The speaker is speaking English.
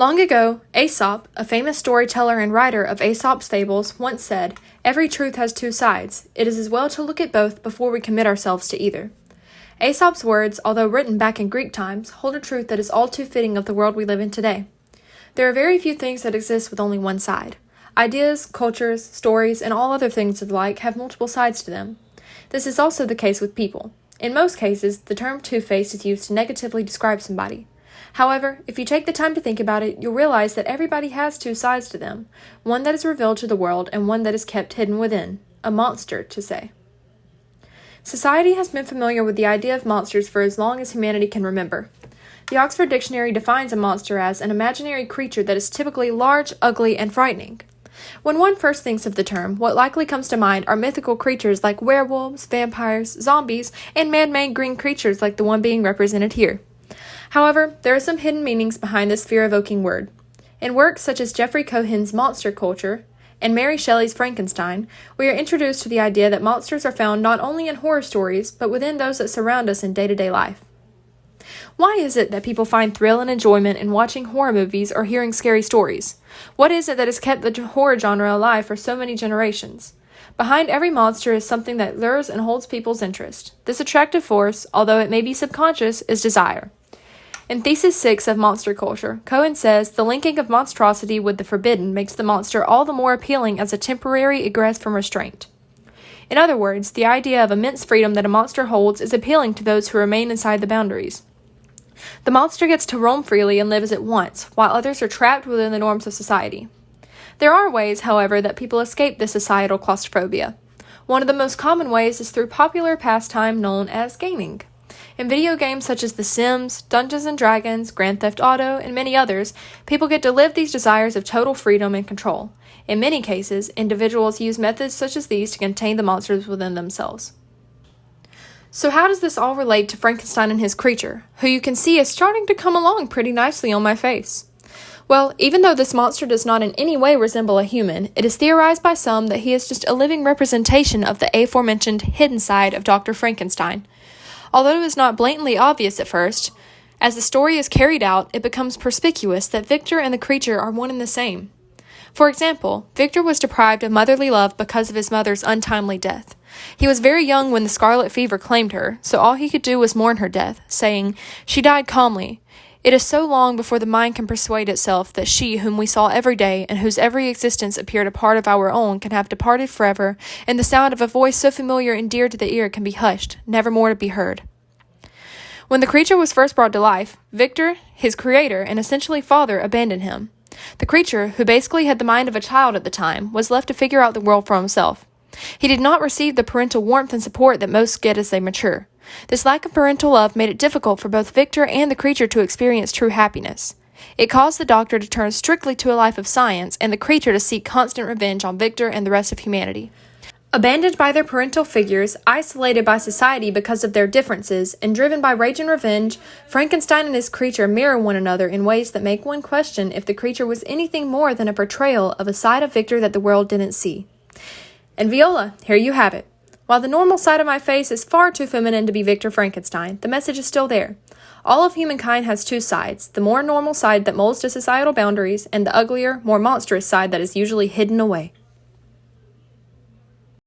Long ago, Aesop, a famous storyteller and writer of Aesop's fables, once said, "Every truth has two sides. It is as well to look at both before we commit ourselves to either." Aesop's words, although written back in Greek times, hold a truth that is all too fitting of the world we live in today. There are very few things that exist with only one side. Ideas, cultures, stories, and all other things of the like have multiple sides to them. This is also the case with people. In most cases, the term two-faced is used to negatively describe somebody. However, if you take the time to think about it, you'll realize that everybody has two sides to them, one that is revealed to the world and one that is kept hidden within, a monster, to say. Society has been familiar with the idea of monsters for as long as humanity can remember. The Oxford Dictionary defines a monster as an imaginary creature that is typically large, ugly, and frightening. When one first thinks of the term, what likely comes to mind are mythical creatures like werewolves, vampires, zombies, and man-made green creatures like the one being represented here. However, there are some hidden meanings behind this fear-evoking word. In works such as Jeffrey Cohen's Monster Culture and Mary Shelley's Frankenstein, we are introduced to the idea that monsters are found not only in horror stories, but within those that surround us in day-to-day life. Why is it that people find thrill and enjoyment in watching horror movies or hearing scary stories? What is it that has kept the horror genre alive for so many generations? Behind every monster is something that lures and holds people's interest. This attractive force, although it may be subconscious, is desire. In Thesis 6 of Monster Culture, Cohen says the linking of monstrosity with the forbidden makes the monster all the more appealing as a temporary egress from restraint. In other words, the idea of immense freedom that a monster holds is appealing to those who remain inside the boundaries. The monster gets to roam freely and live as it wants, while others are trapped within the norms of society. There are ways, however, that people escape this societal claustrophobia. One of the most common ways is through popular pastime known as gaming. In video games such as The Sims, Dungeons & Dragons, Grand Theft Auto, and many others, people get to live these desires of total freedom and control. In many cases, individuals use methods such as these to contain the monsters within themselves. So how does this all relate to Frankenstein and his creature, who you can see is starting to come along pretty nicely on my face? Well, even though this monster does not in any way resemble a human, it is theorized by some that he is just a living representation of the aforementioned hidden side of Dr. Frankenstein. Although it is not blatantly obvious at first, as the story is carried out, it becomes perspicuous that Victor and the creature are one and the same. For example, Victor was deprived of motherly love because of his mother's untimely death. He was very young when the scarlet fever claimed her, so all he could do was mourn her death, saying, "She died calmly. It is so long before the mind can persuade itself that she whom we saw every day and whose every existence appeared a part of our own can have departed forever, and the sound of a voice so familiar and dear to the ear can be hushed, never more to be heard." When the creature was first brought to life, Victor, his creator and essentially father, abandoned him. The creature, who basically had the mind of a child at the time, was left to figure out the world for himself. He did not receive the parental warmth and support that most get as they mature. This lack of parental love made it difficult for both Victor and the creature to experience true happiness. It caused the doctor to turn strictly to a life of science and the creature to seek constant revenge on Victor and the rest of humanity. Abandoned by their parental figures, isolated by society because of their differences, and driven by rage and revenge, Frankenstein and his creature mirror one another in ways that make one question if the creature was anything more than a portrayal of a side of Victor that the world didn't see. And Viola, here you have it. While the normal side of my face is far too feminine to be Victor Frankenstein, the message is still there. All of humankind has two sides, the more normal side that molds to societal boundaries, and the uglier, more monstrous side that is usually hidden away.